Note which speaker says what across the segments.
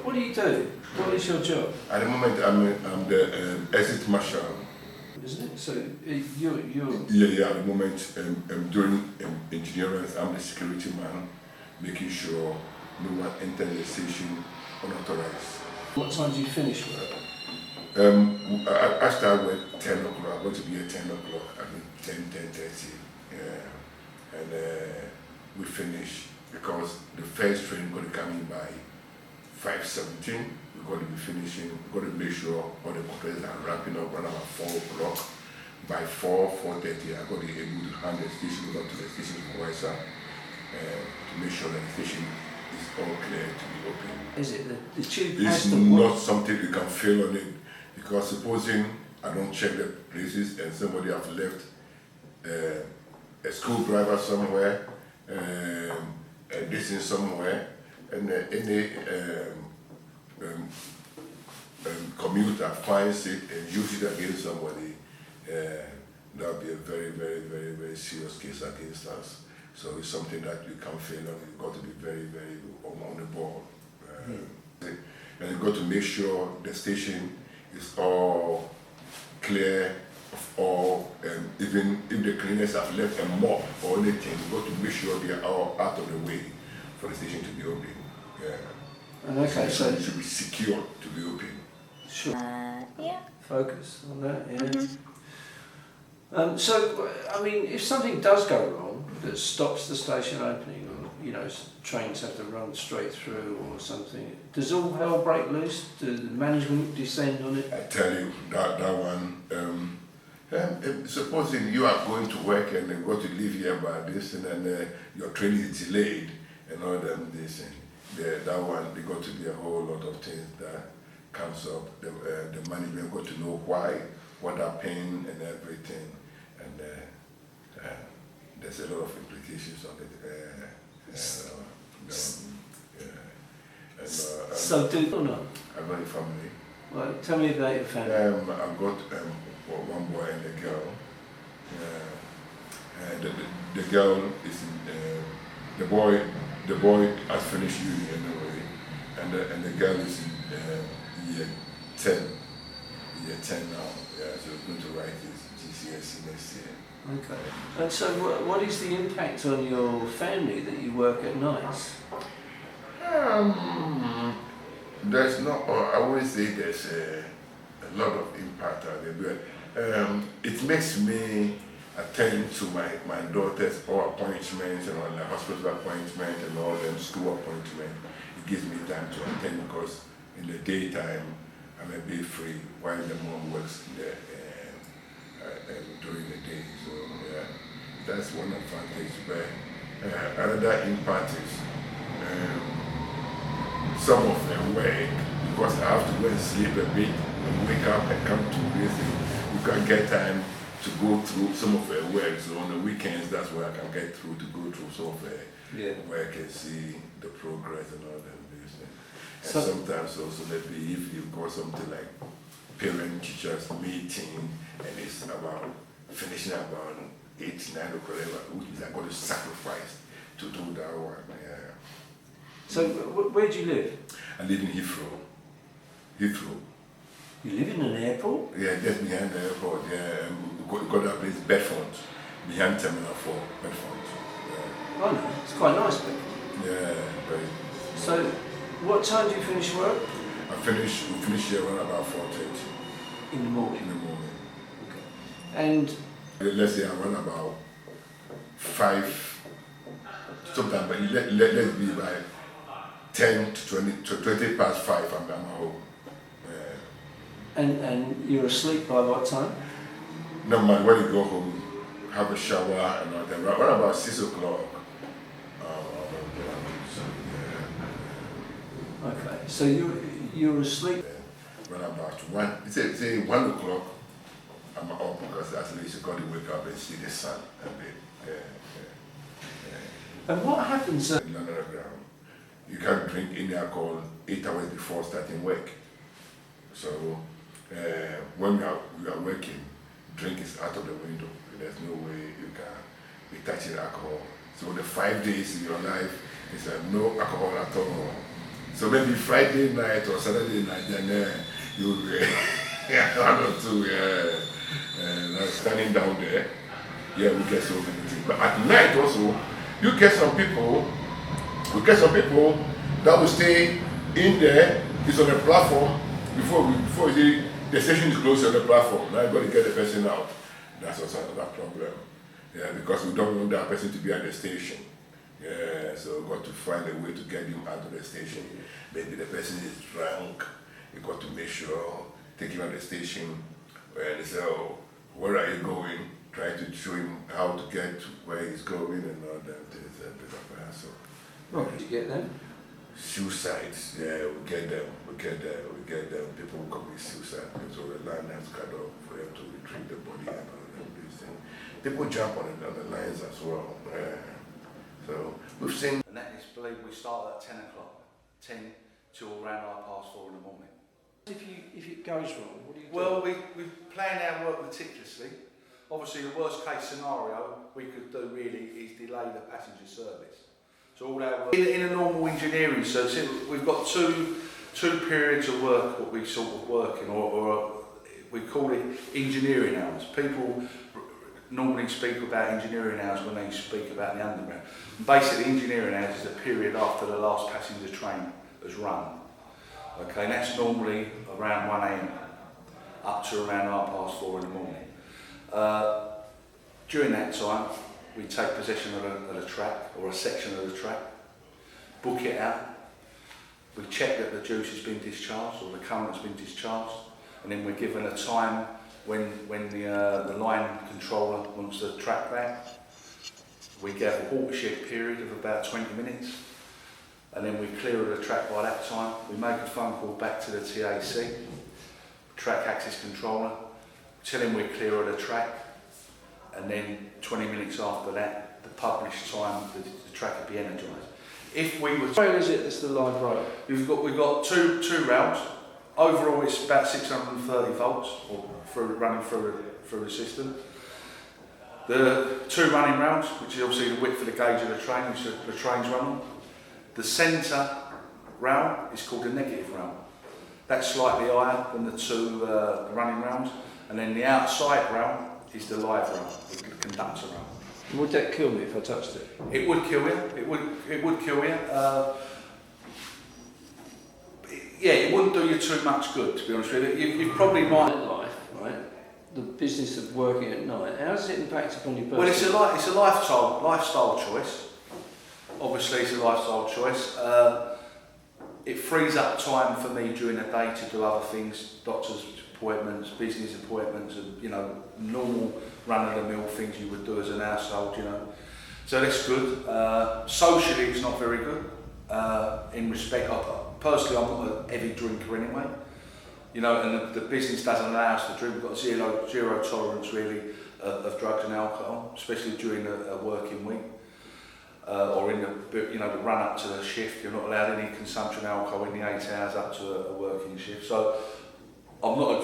Speaker 1: What do you do? What is your job?
Speaker 2: At the moment, I'm the exit marshal.
Speaker 1: Isn't it? So you're
Speaker 2: Yeah. At the moment, I'm doing engineering. I'm the security man, making sure no one enters the station unauthorized.
Speaker 1: What time do you finish work?
Speaker 2: I start work 10 o'clock. I'm going to be at 10 o'clock. I mean 10:30. Yeah. And we finish because the first train going to come in by 5:17. We're going to be finishing. We're going to make sure all the compressors are wrapping up around about 4 o'clock. By 4:30, I'm going to be able to hand the station over to the station supervisor to make sure that the station is all clear to be open.
Speaker 1: Is it the tube
Speaker 2: It's
Speaker 1: has to
Speaker 2: not
Speaker 1: work?
Speaker 2: something you can fail on it, because supposing I don't check the places and somebody have left a screwdriver somewhere, a distance somewhere, and any commuter finds it and uses it against somebody, that would be a very, very, very, very serious case against us. So it's something that you can't fail on. You've got to be very, very on the ball. And you've got to make sure the station is all clear of all, even if the cleaners have left a mop or anything, you've got to make sure they are all out of the way for the station to be open. Yeah.
Speaker 1: And okay, so
Speaker 2: it should be secure to be open.
Speaker 1: sure.
Speaker 3: Yeah.
Speaker 1: Focus on that. Yeah. So I mean, if something does go wrong that stops the station opening, or trains have to run straight through or something, does all hell break loose? Does the management descend on it?
Speaker 2: I tell you, that one, supposing you are going to work and you've got to leave here by this and your train is delayed and all them this and that one, there got to be a whole lot of things that comes up. The management got to know why, what happened and everything, and there's a lot of implications on it.
Speaker 1: So do or not?
Speaker 2: I've got a family.
Speaker 1: Well, tell me about your family.
Speaker 2: I've got one boy and a girl. And the girl is in, the boy has finished uni anyway, and the girl is in year 10 now. Yeah, so we're going to write his GCSE next year.
Speaker 1: Okay. And so what is the impact on your family that you work at nights?
Speaker 2: There's no, I wouldn't say there's a lot of impact on it, but it makes me attend to my daughter's all appointments and all the hospital appointments and all them school appointments. It gives me time to attend because in the daytime I'm a bit free while the mom works in the, during the day. So yeah, that's one advantage. But another impact is some of them work, because I have to go and sleep a bit and wake up and come to this. You can get time to go through some of their work. So on the weekends, that's where I can get through to go through some of their work and see the progress and all that. And so, sometimes also maybe if you've got something like parent-teachers meeting and it's about finishing about 8, 9 o'clock, which means I've got to sacrifice to do that one. Yeah.
Speaker 1: So where do you live?
Speaker 2: I live in Heathrow. Heathrow.
Speaker 1: You live in an airport?
Speaker 2: Yeah, just behind the airport. Yeah, we got that place, Bedford, behind Terminal 4, Bedford. Yeah.
Speaker 1: Oh no, it's quite nice, but.
Speaker 2: Yeah, very.
Speaker 1: So, what time do you finish work?
Speaker 2: We finish here around about 4:30.
Speaker 1: In the morning?
Speaker 2: In the morning.
Speaker 1: Okay. And?
Speaker 2: Let's say around about 5, sometime, but let's be by 10 to 20 past 5, I'm home.
Speaker 1: And you're asleep by what time?
Speaker 2: No man, when you go home, have a shower and all that. Around about 6 o'clock.
Speaker 1: Okay, so you're asleep?
Speaker 2: When about 1, say 1 o'clock, I'm up because at least you got to wake up and see the sun a bit.
Speaker 1: And what happens?
Speaker 2: In London Underground, you can't drink any alcohol 8 hours before starting work. So when we are working, drink is out of the window. There's no way you can be touching alcohol. So the 5 days in your life is no alcohol at all. So maybe Friday night or Saturday night, then you one or two standing down there. Yeah, we get so many things. But at night also, you get some people. We get some people that will stay in there. It's on a platform before the station is closed on the platform. Now you got to get the person out. That's also another problem. Yeah, because we don't want that person to be at the station. Yeah, so we got to find a way to get him out of the station. Maybe the person is drunk. You got to make sure, take him out of the station, and say, oh, where are you going? Try to show him how to get to where he's going and all that. It's a bit of a hassle.
Speaker 1: Right, did you get them?
Speaker 2: Suicides, yeah, we get them. People who commit suicide. So the line has cut off for them to retrieve the body and all that. These things. People jump on the lines as well. So we've seen.
Speaker 3: And that is believed we start at 10 o'clock, 10 till around 4:30 in the morning.
Speaker 1: If it goes wrong, what do you do?
Speaker 3: Well, we plan our work meticulously. Obviously, the worst case scenario we could do really is delay the passenger service. So all our work in a normal engineering service, we've got two periods of work what we sort of work in, or we call it engineering hours. People normally speak about engineering hours when they speak about the underground. Basically, engineering hours is the period after the last passenger train has run. Okay, and that's normally around 1 AM up to around 4:30 in the morning. During that time, we take possession of a track or a section of the track, book it out, we check that the juice has been discharged or the current has been discharged, and then we're given a time when the line controller wants the track back. We get a watershed period of about 20 minutes, and then we clear the track by that time. We make a phone call back to the TAC, track access controller, tell him we're clear of the track, and then 20 minutes after that, the published time, the track will be energised. If we were
Speaker 1: What rail is it that's the live rail?
Speaker 3: we've got two rails. Overall, it's about 630 volts running through the system. The two running rails, which is obviously the width of the gauge of the train, which the trains run on. The centre rail is called the negative rail. That's slightly higher than the two running rails, and then the outside rail is the live rail, the conductor rail.
Speaker 1: Would that kill me if I touched it?
Speaker 3: It would kill you. It would kill you. Yeah, it wouldn't do you too much good, to be honest with you. You probably might.
Speaker 1: Life, right? The business of working at night. How does it impact upon your
Speaker 3: Well,
Speaker 1: personal?
Speaker 3: it's a lifestyle choice. Obviously, it's a lifestyle choice. It frees up time for me during the day to do other things, doctor's appointments, business appointments, and normal run-of-the-mill things you would do as an household. So that's good. Socially, it's not very good. In respect, personally, I'm not a heavy drinker anyway. And the business doesn't allow us to drink. We've got zero tolerance really of drugs and alcohol, especially during a working week. Or in the run up to the shift. You're not allowed any consumption of alcohol in the 8 hours up to a working shift. So I'm not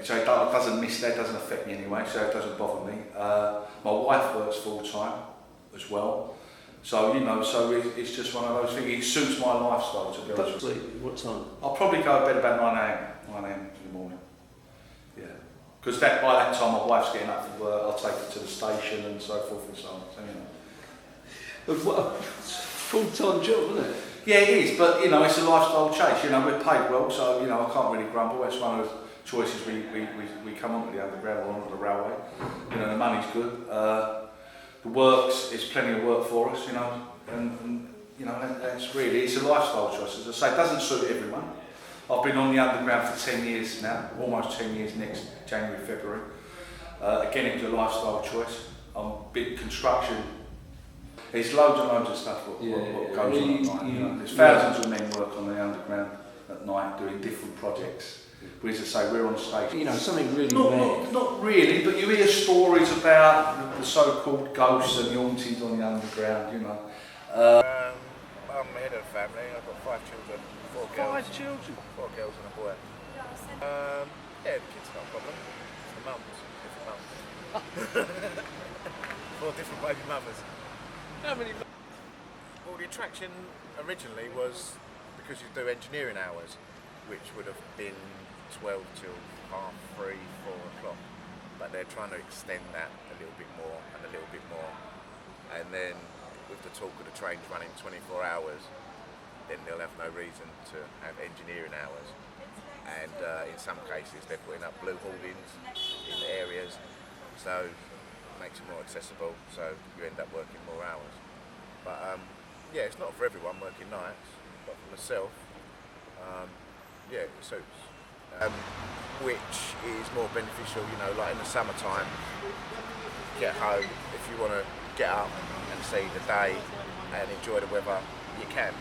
Speaker 3: so it doesn't affect me anyway, so it doesn't bother me. My wife works full time as well, so so it's just one of those things. It suits my lifestyle, to be honest with you.
Speaker 1: Sleep, what time?
Speaker 3: I'll probably go to bed about 9 AM in the morning. Yeah, because by that time my wife's getting up for work. I'll take her to the station and so forth and so on. So,
Speaker 1: Full-time job, isn't it?
Speaker 3: Yeah, it is, but it's a lifestyle chase. We're paid well, so I can't really grumble. That's one of the choices we come onto the underground or onto the railway. The money's good. The works, it's plenty of work for us. And that's really, it's a lifestyle choice. As I say, it doesn't suit everyone. I've been on the underground for 10 years now, almost 10 years next January, February. Again, it was a lifestyle choice. I'm big construction. There's loads and loads of stuff what goes on at night. There's thousands of men work on the underground at night doing different projects. But as I say, we're on stage.
Speaker 1: Something really mad.
Speaker 3: Not really, but you hear stories about the so-called ghosts and the hauntings on the underground.
Speaker 4: I'm head of a family. I've got 5 children, 4 girls.
Speaker 1: 5 children?
Speaker 4: 4 girls and a boy. Yeah, the kids not a problem. It's the mums, different mums. 4 different baby mothers.
Speaker 1: How many?
Speaker 4: Well, the attraction originally was the because you do engineering hours, which would have been 12 till 3:30, 4 o'clock. But they're trying to extend that a little bit more and a little bit more. And then with the talk of the trains running 24 hours, then they'll have no reason to have engineering hours. And in some cases they're putting up blue hoardings in the areas, so it makes it more accessible, so you end up working more hours. But yeah, it's not for everyone working nights, but for myself, yeah, it suits. Which is more beneficial, you know, like in the summertime, get home, if you want to get up and see the day and enjoy the weather, you can.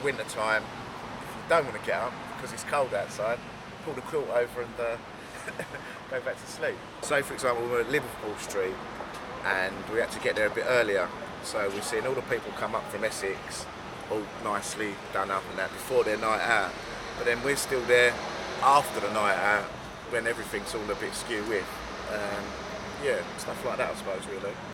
Speaker 4: Winter time, if you don't want to get up because it's cold outside, pull the quilt over and go back to sleep. So for example, we were at Liverpool Street and we had to get there a bit earlier, so we're seeing all the people come up from Essex, all nicely done up and that before their night out, but then we're still there after the night out when everything's all a bit skew with. Yeah, stuff like that I suppose really.